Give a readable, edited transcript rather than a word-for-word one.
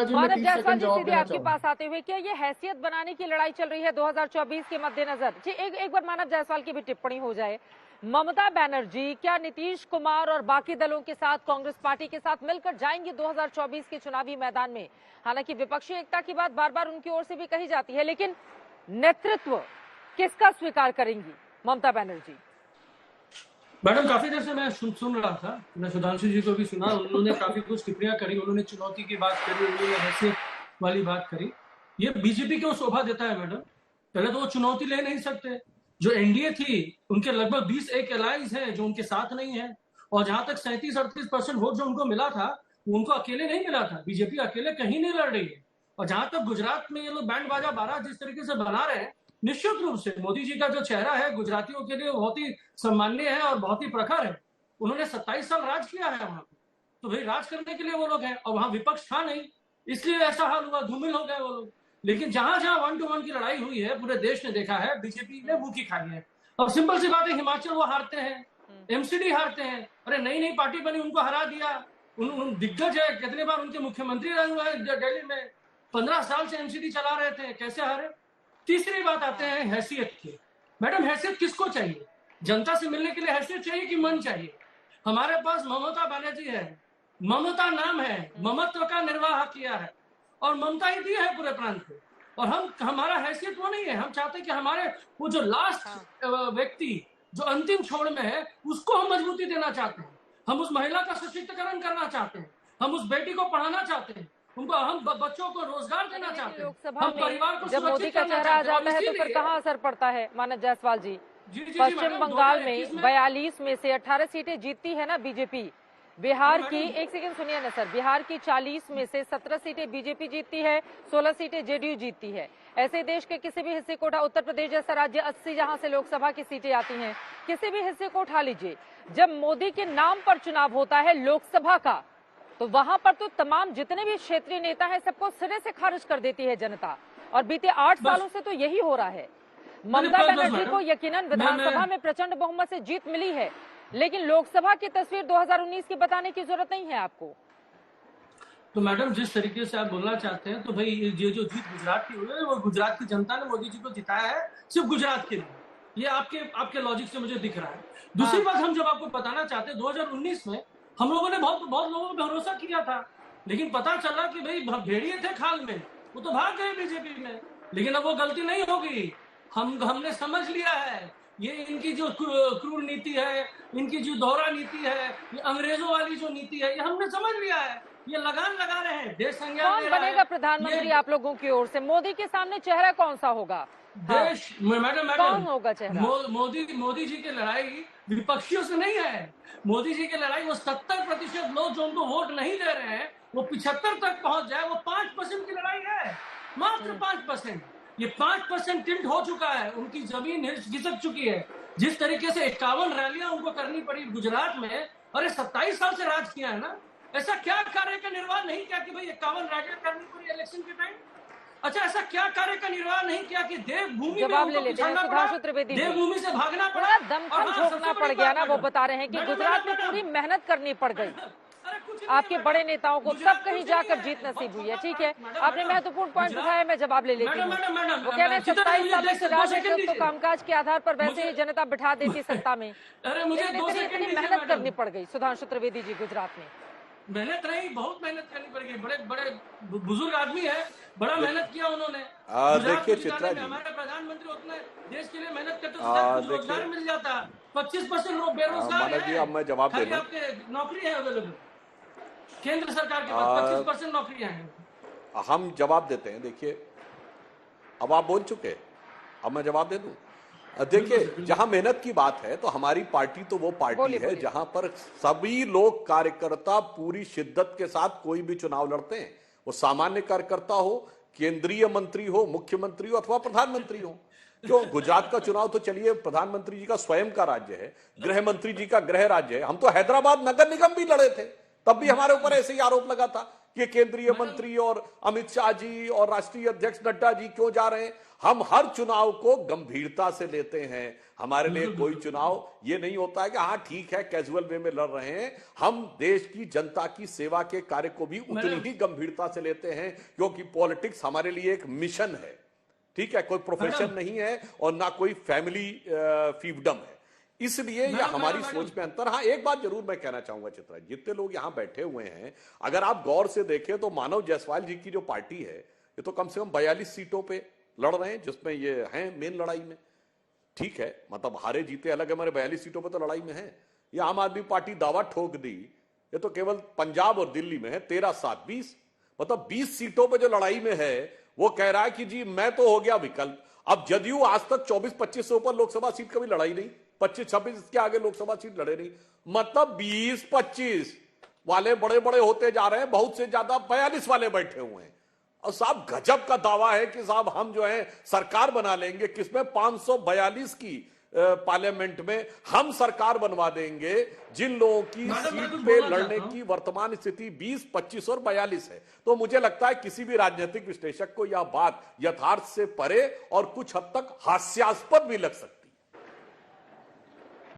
जी मैं मानव 30 जायसवाल सेकंड जी, जवाब सीधे देना आपके चाहूंगा। पास आते हुए, क्या ये हैसियत बनाने की लड़ाई चल रही है 2024 के मद्देनजर? जी एक बार मानव जायसवाल की भी टिप्पणी हो जाए। ममता बनर्जी क्या नीतीश कुमार और बाकी दलों के साथ, कांग्रेस पार्टी के साथ मिलकर जाएंगी 2024 के चुनावी मैदान में? हालांकि विपक्षी एकता की बात बार बार उनकी ओर से भी कही जाती है, लेकिन नेतृत्व किसका स्वीकार करेंगी ममता बनर्जी? मैडम, काफी देर से मैं सुन रहा था, मैं सुधांशु जी को भी सुना, उन्होंने काफी कुछ टिप्पणियां करी, उन्होंने चुनौती की बात करी, उन्होंने हैसियत वाली बात करी। ये बीजेपी क्यों शोभा देता है मैडम? पहले तो वो चुनौती ले नहीं सकते। जो एनडीए थी, उनके लगभग 20 एक एलाइज हैं जो उनके साथ नहीं है, और जहां तक 37-38% वोट जो उनको मिला था, वो उनको अकेले नहीं मिला था। बीजेपी अकेले कहीं नहीं लड़ रही है। और जहां तक गुजरात में ये लोग बैंड बाजा 12 जिस तरीके से बना रहे हैं, निश्चित रूप से मोदी जी का जो चेहरा है गुजरातियों के लिए बहुत ही सम्माननीय है और बहुत ही प्रखर है। उन्होंने 27 साल राज किया है वहां पे, तो भाई राज करने के लिए वो लोग हैं, और वहां विपक्ष था नहीं, इसलिए ऐसा हाल हुआ, धूमिल हो गए वो लोग। लेकिन जहां जहां 1 to 1 की लड़ाई हुई है, पूरे देश ने देखा है, बीजेपी ने मुंह की खाई है। और सिंपल सी बात है, हिमाचल वो हारते हैं, एमसीडी हारते हैं। अरे नई नई पार्टी बनी, उनको हरा दिया। उन दिग्गज है, कितने बार उनके मुख्यमंत्री रहे हुए हैं दिल्ली में, 15 साल से एमसीडी चला रहे थे, कैसे हारे? तीसरी बात आते हैं हैसियत की। मैडम, हैसियत किसको चाहिए? जनता से मिलने के लिए हैसियत चाहिए कि मन चाहिए? हमारे पास ममता बनर्जी है, ममता नाम है, ममत्व का निर्वाह किया है, और ममता ही दी है पूरे प्रांत को। और हमारा हैसियत वो नहीं है। हम चाहते हैं कि हमारे वो जो लास्ट व्यक्ति जो अंतिम छोर में है, उसको हम मजबूती देना चाहते हैं। हम उस महिला का सशक्तिकरण करना चाहते हैं, हम उस बेटी को पढ़ाना चाहते हैं, उनको, हम बच्चों को रोजगार देना चाहते हैं, लोकसभा हम परिवार को में जब मोदी सुरक्षित का करना चेहरा आ चाहते हैं। जाता है तो फिर कहाँ असर पड़ता है मानव जायसवाल जी? जी, पश्चिम मैडम, बंगाल 2021 में 42 में से 18 सीटें जीतती है ना बीजेपी। बिहार की, एक सेकंड सुनिए ना सर, बिहार की 40 में से 17 सीटें बीजेपी जीतती है, 16 सीटें जेडीयू जीतती है। ऐसे देश के किसी भी हिस्से को उठा, उत्तर प्रदेश जैसा राज्य 80 जहां से लोकसभा की सीटें आती हैं, किसी भी हिस्से को उठा लीजिए, जब मोदी के नाम पर चुनाव होता है लोकसभा का, तो वहां पर तो तमाम जितने भी क्षेत्रीय नेता हैं सबको सिरे से खारिज कर देती है जनता। और बीते 8 सालों से तो यही हो रहा है। ममता बनर्जी को यकीनन विधानसभा में प्रचंड बहुमत से जीत मिली है, लेकिन लोकसभा की तस्वीर 2019 की बताने की जरूरत नहीं है आपको। तो मैडम, जिस तरीके से आप बोलना चाहते हैं, तो भाई ये जो जीत गुजरात की हुई है, वो गुजरात की जनता ने मोदी जी को जिताया है सिर्फ गुजरात के लिए। ये आपके लॉजिक से मुझे दिख रहा है। दूसरी बात, हम जब आपको बताना चाहते हैं, 2019 में हम लोगों ने बहुत लोगों पर भरोसा किया था, लेकिन पता चला कि भाई भेड़िए थे खाल में, वो तो भाग गए बीजेपी में। लेकिन अब वो गलती नहीं होगी। हमने समझ लिया है, ये इनकी जो क्रूर नीति है, इनकी जो दोहरा नीति है, ये अंग्रेजों वाली जो नीति है, ये हमने समझ लिया है। ये लगान लगा रहे हैं, देश संज्ञान कौन बनेगा प्रधानमंत्री आप लोगों की ओर से? मोदी के सामने चेहरा कौन सा होगा? देश मैडम कौन होगा चेहरा? मोदी जी की लड़ाई विपक्षियों से नहीं है। मोदी जी की लड़ाई वो 70% लोग जो उनको वोट नहीं दे रहे हैं, वो 75 तक पहुंच जाए, वो 5% की लड़ाई है, मात्र 5%। ये 5% टिल्ट हो चुका है, उनकी जमीन खिसक चुकी है। जिस तरीके से 51 रैलियां उनको करनी पड़ी गुजरात में, अरे 27 साल से राज किया है ना, ऐसा क्या कार्य का निर्वाह नहीं किया कि भाई 51 रैलियां करनी पड़ी इलेक्शन के टाइम? अच्छा, ऐसा क्या कार्य का निर्वाह नहीं किया कि देवभूमि में उनको पिछड़ना पड़ा, देवभूमि से भागना पड़ा, दमखम झोंकना पड़ गया ना। वो बता रहे हैं कि गुजरात में पूरी मेहनत करनी पड़ गई, आपके बड़े नेताओं को तब कहीं जाकर जीत नसीब हुई है। ठीक है, आपने महत्वपूर्ण पॉइंट उठाया, मैं जवाब ले लेती हूँ। वो कह रहे हैं 27 सालों से राज है, तो कामकाज के आधार पर वैसे ही जनता बिठा देती सत्ता में, इतनी मेहनत करनी पड़ गई। सुधांशु त्रिवेदी जी, गुजरात में मेहनत रही, बहुत मेहनत करनी पड़ गई। बड़े बुजुर्ग आदमी है, बड़ा मेहनत किया उन्होंने। देखिए चित्रा जी, हमारे प्रधानमंत्री उतने देश के लिए मेहनत करते तो रोजगार मिल जाता। 25% लोग बेरोजगार हैं। अब मैं जवाब दे दूं, आपके नौकरी है अवेलेबल, केंद्र सरकार के पास 25% नौकरियां हैं। हम जवाब देते हैं। देखिए, अब आप बोल चुके, अब मैं जवाब दे दूं। देखिए, जहां मेहनत की बात है, तो हमारी पार्टी तो वो पार्टी है जहां पर सभी लोग कार्यकर्ता पूरी शिद्दत के साथ कोई भी चुनाव लड़ते हैं। वो सामान्य कार्यकर्ता हो, केंद्रीय मंत्री हो, मुख्यमंत्री हो अथवा प्रधानमंत्री हो। क्यों? गुजरात का चुनाव तो चलिए प्रधानमंत्री जी का स्वयं का राज्य है, गृह मंत्री जी का गृह राज्य है। हम तो हैदराबाद नगर निगम भी लड़े थे, तब भी हमारे ऊपर ऐसे ही आरोप लगा था कि केंद्रीय मंत्री और अमित शाह जी और राष्ट्रीय अध्यक्ष नड्डा जी क्यों जा रहे हैं। हम हर चुनाव को गंभीरता से लेते हैं। हमारे लिए कोई चुनाव ये नहीं होता है कि हाँ ठीक है कैजुअल वे में लड़ रहे हैं। हम देश की जनता की सेवा के कार्य को भी उतनी ही गंभीरता से लेते हैं, क्योंकि पॉलिटिक्स हमारे लिए एक मिशन है, ठीक है, कोई प्रोफेशन नहीं है और ना कोई फैमिली फीवडम है। इसलिए यह हमारी सोच में अंतर। हाँ, एक बात जरूर मैं कहना चाहूंगा चित्रा, जितने लोग यहां बैठे हुए हैं, अगर आप गौर से देखें तो मानव जायसवाल जी की जो पार्टी है ये तो कम से कम 42 सीटों पे लड़ रहे हैं, जिसमें ये हैं मेन लड़ाई में। ठीक है, मतलब हारे जीते अलग है, हमारे 42 सीटों पे तो लड़ाई में है। ये आम आदमी पार्टी दावा ठोक दी, ये तो केवल पंजाब और दिल्ली में है 13-7-20, मतलब 20 सीटों पे जो लड़ाई में है वो कह रहा है कि जी मैं तो हो गया विकल्प। अब जदयू आज तक 24-25 से ऊपर लोकसभा सीट कभी लड़ाई नहीं, 25-26 इसके आगे लोकसभा सीट लड़े नहीं, मतलब 20-25 वाले बड़े बड़े होते जा रहे हैं, बहुत से ज्यादा 42 वाले बैठे हुए हैं। और साहब गजब का दावा है कि साहब हम जो है सरकार बना लेंगे, किसमें 542 की पार्लियामेंट में हम सरकार बनवा देंगे, जिन लोगों की सीट पे लड़ने की वर्तमान स्थिति 20, 25 और 42 है। तो मुझे लगता है किसी भी राजनीतिक विश्लेषक को यह बात यथार्थ से परे और कुछ हद तक हास्यास्पद भी लग सकती है।